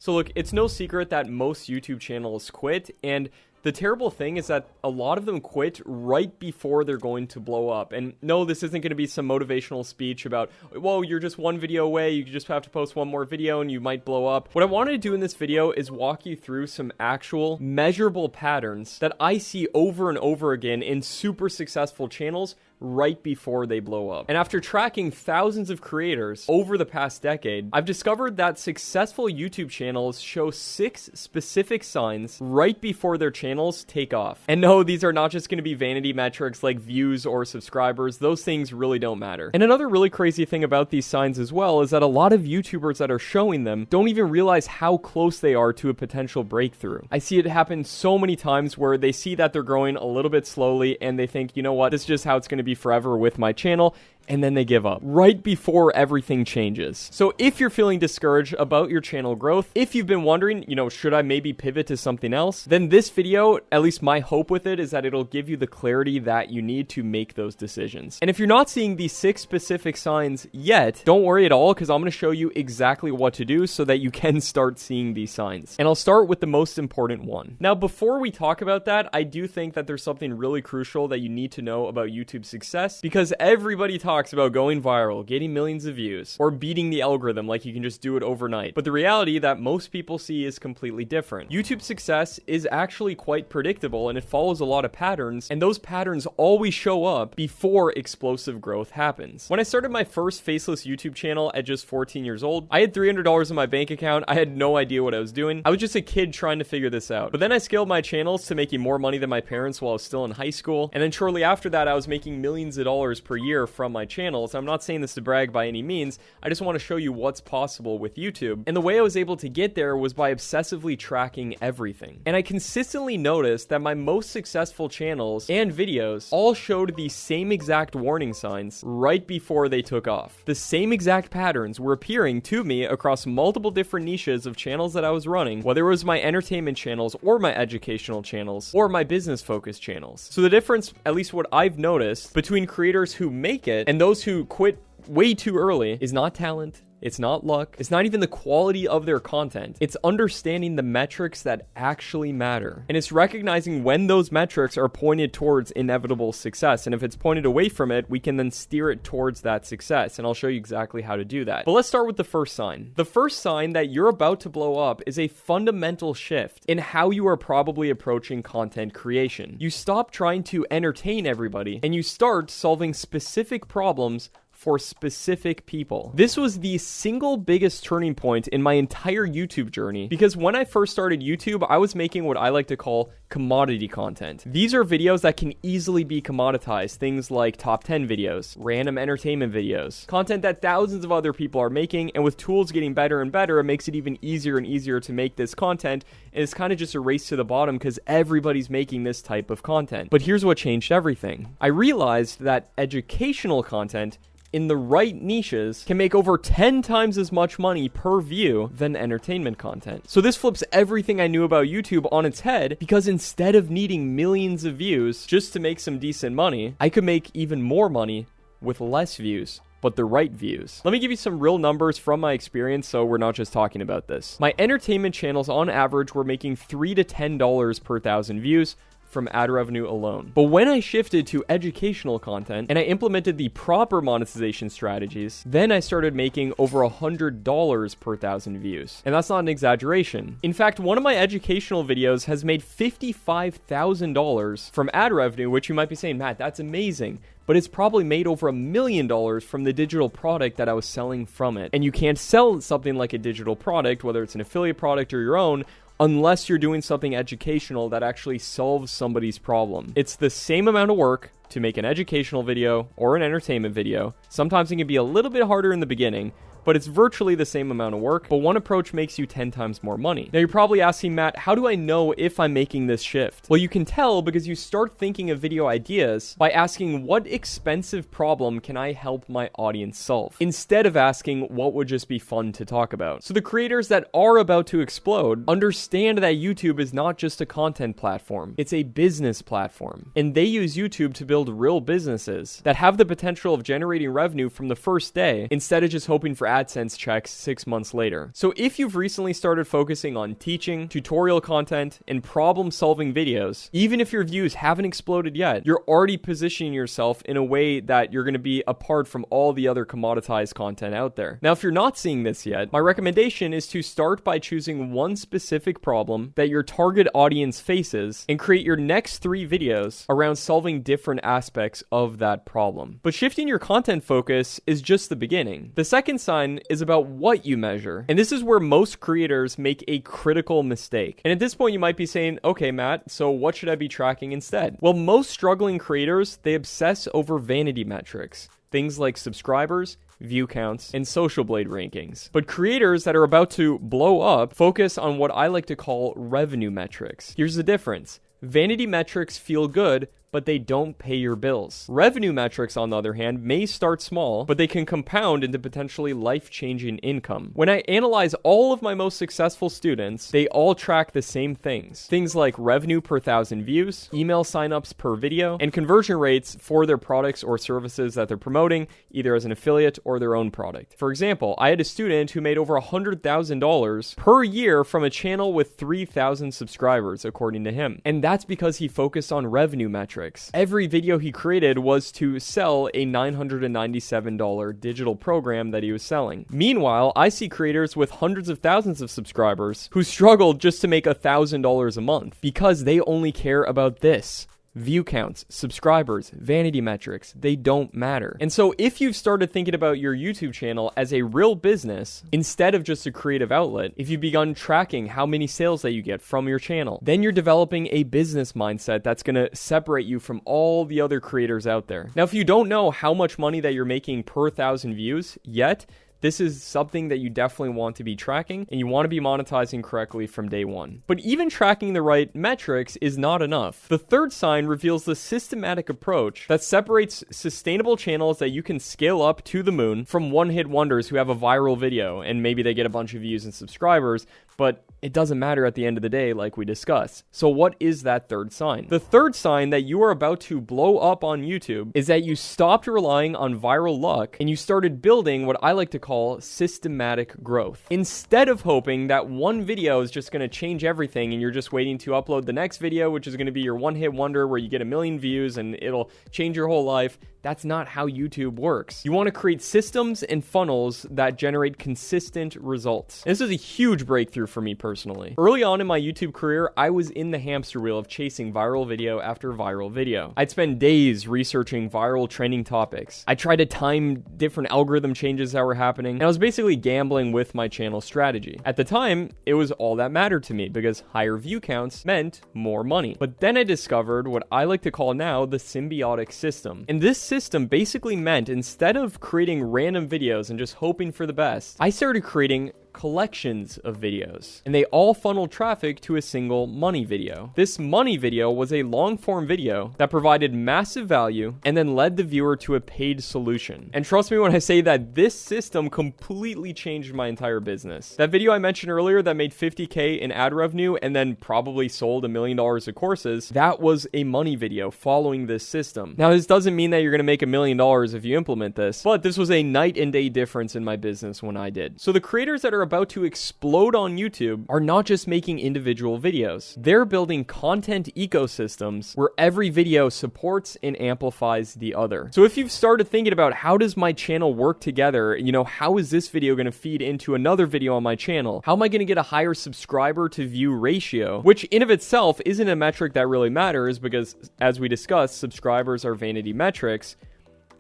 So look, it's no secret that most YouTube channels quit, and the terrible thing is that a lot of them quit right before they're going to blow up. And no, this isn't going to be some motivational speech about, whoa, you're just one video away, you just have to post one more video and you might blow up. What I wanted to do in this video is walk you through some actual measurable patterns that I see over and over again in super successful channels right before they blow up. And after tracking thousands of creators over the past decade, I've discovered that successful YouTube channels show 6 specific signs right before their channels take off. And no, these are not just going to be vanity metrics like views or subscribers. Those things really don't matter. And another really crazy thing about these signs as well is that a lot of YouTubers that are showing them don't even realize how close they are to a potential breakthrough. I see it happen so many times where they see that they're growing a little bit slowly and they think, you know what, this is just how it's going to be forever with my channel, and then they give up right before everything changes. So if you're feeling discouraged about your channel growth, if you've been wondering, should I maybe pivot to something else, then this video, at least my hope with it, is that it'll give you the clarity that you need to make those decisions. And if you're not seeing these 6 specific signs yet, don't worry at all, because I'm going to show you exactly what to do so that you can start seeing these signs. And I'll start with the most important one. Now, before we talk about that, I do think that there's something really crucial that you need to know about YouTube success, because everybody talks about going viral, getting millions of views, or beating the algorithm like you can just do it overnight. But the reality that most people see is completely different. YouTube success is actually quite predictable, and it follows a lot of patterns, and those patterns always show up before explosive growth happens. When I started my first faceless YouTube channel at just 14 years old, I had $300 in my bank account. I had no idea what I was doing. I was just a kid trying to figure this out. But then I scaled my channels to making more money than my parents while I was still in high school, and then shortly after that, I was making millions of dollars per year from my channels. I'm not saying this to brag by any means. I just want to show you what's possible with YouTube. And the way I was able to get there was by obsessively tracking everything. And I consistently noticed that my most successful channels and videos all showed the same exact warning signs right before they took off. The same exact patterns were appearing to me across multiple different niches of channels that I was running, whether it was my entertainment channels or my educational channels or my business focused channels. So the difference, at least what I've noticed, between creators who make it and those who quit way too early is not talent. It's not luck. It's not even the quality of their content. It's understanding the metrics that actually matter. And it's recognizing when those metrics are pointed towards inevitable success. And if it's pointed away from it, we can then steer it towards that success. And I'll show you exactly how to do that. But let's start with the first sign. The first sign that you're about to blow up is a fundamental shift in how you are probably approaching content creation. You stop trying to entertain everybody and you start solving specific problems for specific people. This was the single biggest turning point in my entire YouTube journey, because when I first started YouTube, I was making what I like to call commodity content. These are videos that can easily be commoditized, things like top 10 videos, random entertainment videos, content that thousands of other people are making, and with tools getting better and better, it makes it even easier and easier to make this content, and it's kind of just a race to the bottom because everybody's making this type of content. But here's what changed everything. I realized that educational content in the right niches can make over 10 times as much money per view than entertainment content. So this flips everything I knew about YouTube on its head, because instead of needing millions of views just to make some decent money, I could make even more money with less views, but the right views. Let me give you some real numbers from my experience so we're not just talking about this. My entertainment channels on average were making $3 to $10 per 1,000 views from ad revenue alone. But when I shifted to educational content and I implemented the proper monetization strategies, then I started making over $100 per 1,000 views. And that's not an exaggeration. In fact, one of my educational videos has made $55,000 from ad revenue, which you might be saying, Matt, that's amazing. But it's probably made over $1 million from the digital product that I was selling from it. And you can't sell something like a digital product, whether it's an affiliate product or your own, unless you're doing something educational that actually solves somebody's problem. It's the same amount of work to make an educational video or an entertainment video. Sometimes it can be a little bit harder in the beginning, but it's virtually the same amount of work, but one approach makes you 10 times more money. Now you're probably asking, Matt, how do I know if I'm making this shift? Well, you can tell because you start thinking of video ideas by asking, what expensive problem can I help my audience solve? Instead of asking what would just be fun to talk about. So the creators that are about to explode understand that YouTube is not just a content platform, it's a business platform. And they use YouTube to build real businesses that have the potential of generating revenue from the first day, instead of just hoping for AdSense checks 6 months later. So if you've recently started focusing on teaching, tutorial content, and problem-solving videos, even if your views haven't exploded yet, you're already positioning yourself in a way that you're going to be apart from all the other commoditized content out there. Now, if you're not seeing this yet, my recommendation is to start by choosing one specific problem that your target audience faces and create your next 3 videos around solving different aspects of that problem. But shifting your content focus is just the beginning. The second sign is about what you measure, and this is where most creators make a critical mistake. And at this point, you might be saying, okay, Matt, so what should I be tracking instead? Well, most struggling creators, they obsess over vanity metrics. Things like subscribers, view counts, and social blade rankings. But creators that are about to blow up focus on what I like to call revenue metrics. Here's the difference. Vanity metrics feel good, but they don't pay your bills. Revenue metrics, on the other hand, may start small, but they can compound into potentially life-changing income. When I analyze all of my most successful students, they all track the same things. Things like revenue per 1,000 views, email signups per video, and conversion rates for their products or services that they're promoting, either as an affiliate or their own product. For example, I had a student who made over $100,000 per year from a channel with 3,000 subscribers, according to him. And that's because he focused on revenue metrics. Every video he created was to sell a $997 digital program that he was selling. Meanwhile, I see creators with hundreds of thousands of subscribers who struggle just to make $1,000 a month because they only care about this. View counts, subscribers, vanity metrics, they don't matter. And so if you've started thinking about your YouTube channel as a real business instead of just a creative outlet, if you've begun tracking how many sales that you get from your channel, then you're developing a business mindset that's going to separate you from all the other creators out there. Now, if you don't know how much money that you're making per 1,000 views yet, this is something that you definitely want to be tracking, and you want to be monetizing correctly from day one. But even tracking the right metrics is not enough. The third sign reveals the systematic approach that separates sustainable channels that you can scale up to the moon from one-hit wonders who have a viral video and maybe they get a bunch of views and subscribers, but it doesn't matter at the end of the day, like we discussed. So what is that third sign? The third sign that you are about to blow up on YouTube is that you stopped relying on viral luck and you started building what I like to call systematic growth. Instead of hoping that one video is just going to change everything and you're just waiting to upload the next video, which is going to be your one-hit wonder where you get 1 million views and it'll change your whole life, that's not how YouTube works. You want to create systems and funnels that generate consistent results. This is a huge breakthrough for me personally. Early on in my YouTube career, I was in the hamster wheel of chasing viral video after viral video. I'd spend days researching viral trending topics. I tried to time different algorithm changes that were happening, and I was basically gambling with my channel strategy. At the time, it was all that mattered to me because higher view counts meant more money. But then I discovered what I like to call now the symbiotic system. And this system basically meant instead of creating random videos and just hoping for the best, I started creating collections of videos, and they all funneled traffic to a single money video. This money video was a long-form video that provided massive value and then led the viewer to a paid solution. And trust me when I say that this system completely changed my entire business. That video I mentioned earlier that made $50K in ad revenue and then probably sold $1 million of courses, that was a money video following this system. Now, this doesn't mean that you're going to make $1 million if you implement this, but this was a night and day difference in my business when I did. So the creators that are about to explode on YouTube are not just making individual videos. They're building content ecosystems where every video supports and amplifies the other. So if you've started thinking about how does my channel work together, how is this video going to feed into another video on my channel? How am I going to get a higher subscriber to view ratio? Which in of itself isn't a metric that really matters because, as we discussed, subscribers are vanity metrics,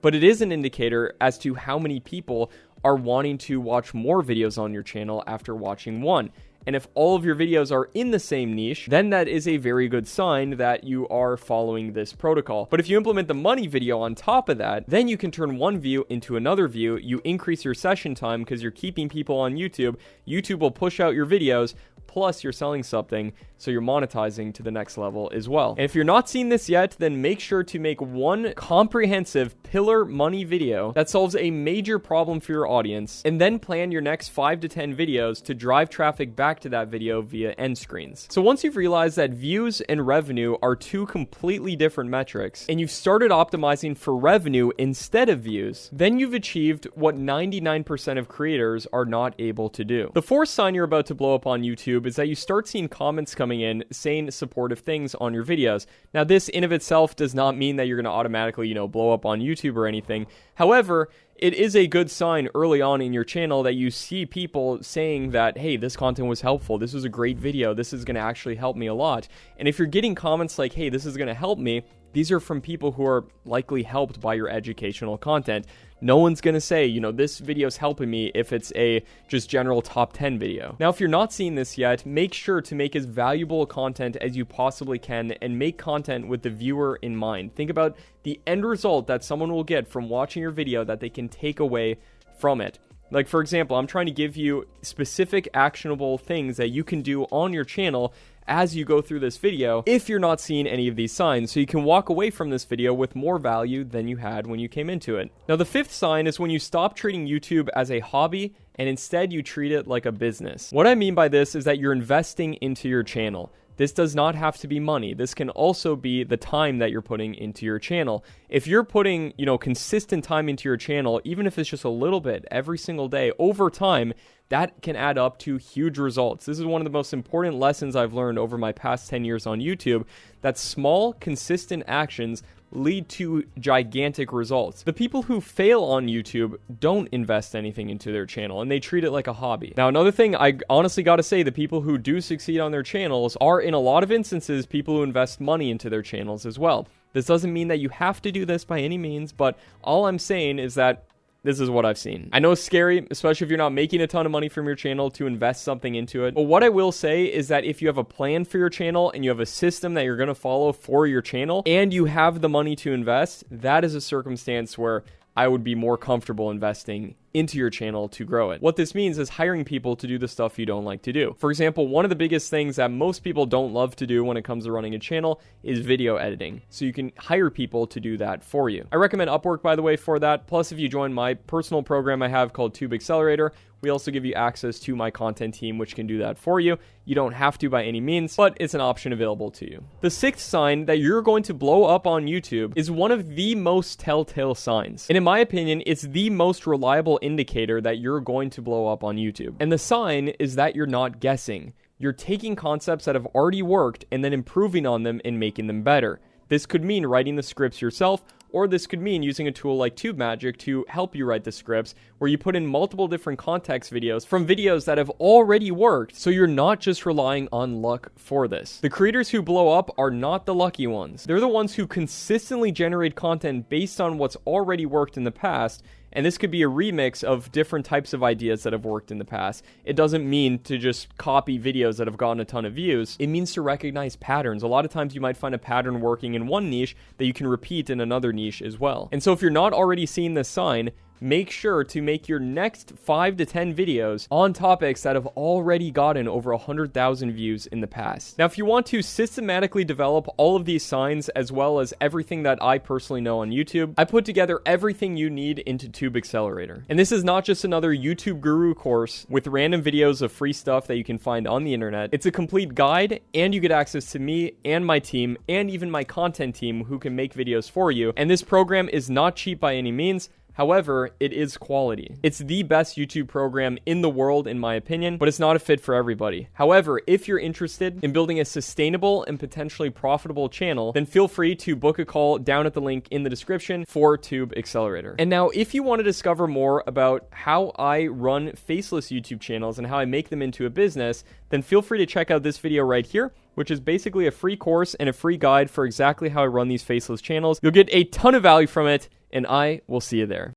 but it is an indicator as to how many people are wanting to watch more videos on your channel after watching one. And if all of your videos are in the same niche, then that is a very good sign that you are following this protocol. But if you implement the money video on top of that, then you can turn one view into another view. You increase your session time because you're keeping people on YouTube. YouTube will push out your videos plus you're selling something, so you're monetizing to the next level as well. And if you're not seeing this yet, then make sure to make one comprehensive pillar money video that solves a major problem for your audience, and then plan your next 5 to 10 videos to drive traffic back to that video via end screens. So once you've realized that views and revenue are two completely different metrics, and you've started optimizing for revenue instead of views, then you've achieved what 99% of creators are not able to do. The fourth sign you're about to blow up on YouTube is that you start seeing comments coming in saying supportive things on your videos. Now, this in of itself does not mean that you're going to automatically, blow up on YouTube or anything. However, it is a good sign early on in your channel that you see people saying that, hey, this content was helpful, this was a great video, this is going to actually help me a lot. And if you're getting comments like, hey, this is going to help me, these are from people who are likely helped by your educational content. No one's going to say, this video's helping me if it's a just general top 10 video. Now, if you're not seeing this yet, make sure to make as valuable content as you possibly can and make content with the viewer in mind. Think about the end result that someone will get from watching your video that they can take away from it. Like, for example, I'm trying to give you specific actionable things that you can do on your channel as you go through this video if you're not seeing any of these signs, so you can walk away from this video with more value than you had when you came into it. Now, the fifth sign is when you stop treating YouTube as a hobby and instead you treat it like a business. What I mean by this is that you're investing into your channel. This does not have to be money. This can also be the time that you're putting into your channel. If you're putting, consistent time into your channel, even if it's just a little bit every single day, over time, that can add up to huge results. This is one of the most important lessons I've learned over my past 10 years on YouTube, that small, consistent actions lead to gigantic results. The people who fail on YouTube don't invest anything into their channel, and they treat it like a hobby. Now, another thing I honestly gotta say, the people who do succeed on their channels are, in a lot of instances, people who invest money into their channels as well. This doesn't mean that you have to do this by any means, but all I'm saying is that this is what I've seen. I know it's scary, especially if you're not making a ton of money from your channel, to invest something into it. But what I will say is that if you have a plan for your channel and you have a system that you're going to follow for your channel and you have the money to invest, that is a circumstance where I would be more comfortable investing into your channel to grow it. What this means is hiring people to do the stuff you don't like to do. For example, one of the biggest things that most people don't love to do when it comes to running a channel is video editing. So you can hire people to do that for you. I recommend Upwork, by the way, for that. Plus, if you join my personal program I have called Tube Accelerator, we also give you access to my content team, which can do that for you. You don't have to by any means, but it's an option available to you. The sixth sign that you're going to blow up on YouTube is one of the most telltale signs. And in my opinion, it's the most reliable indicator that you're going to blow up on YouTube. And the sign is that you're not guessing. You're taking concepts that have already worked and then improving on them and making them better. This could mean writing the scripts yourself, or this could mean using a tool like TubeMagic to help you write the scripts, where you put in multiple different context videos from videos that have already worked, so you're not just relying on luck for this. The creators who blow up are not the lucky ones. They're the ones who consistently generate content based on what's already worked in the past, and this could be a remix of different types of ideas that have worked in the past. It doesn't mean to just copy videos that have gotten a ton of views. It means to recognize patterns. A lot of times you might find a pattern working in one niche that you can repeat in another niche as well. And so if you're not already seeing this sign, make sure to make your next 5 to 10 videos on topics that have already gotten over 100,000 views in the past. Now, if you want to systematically develop all of these signs, as well as everything that I personally know on YouTube, I put together everything you need into Tube Accelerator. And this is not just another YouTube guru course with random videos of free stuff that you can find on the internet. It's a complete guide, and you get access to me and my team, and even my content team who can make videos for you. And this program is not cheap by any means. However, it is quality. It's the best YouTube program in the world, in my opinion, but it's not a fit for everybody. However, if you're interested in building a sustainable and potentially profitable channel, then feel free to book a call down at the link in the description for Tube Accelerator. And now, if you want to discover more about how I run faceless YouTube channels and how I make them into a business, then feel free to check out this video right here, which is basically a free course and a free guide for exactly how I run these faceless channels. You'll get a ton of value from it, and I will see you there.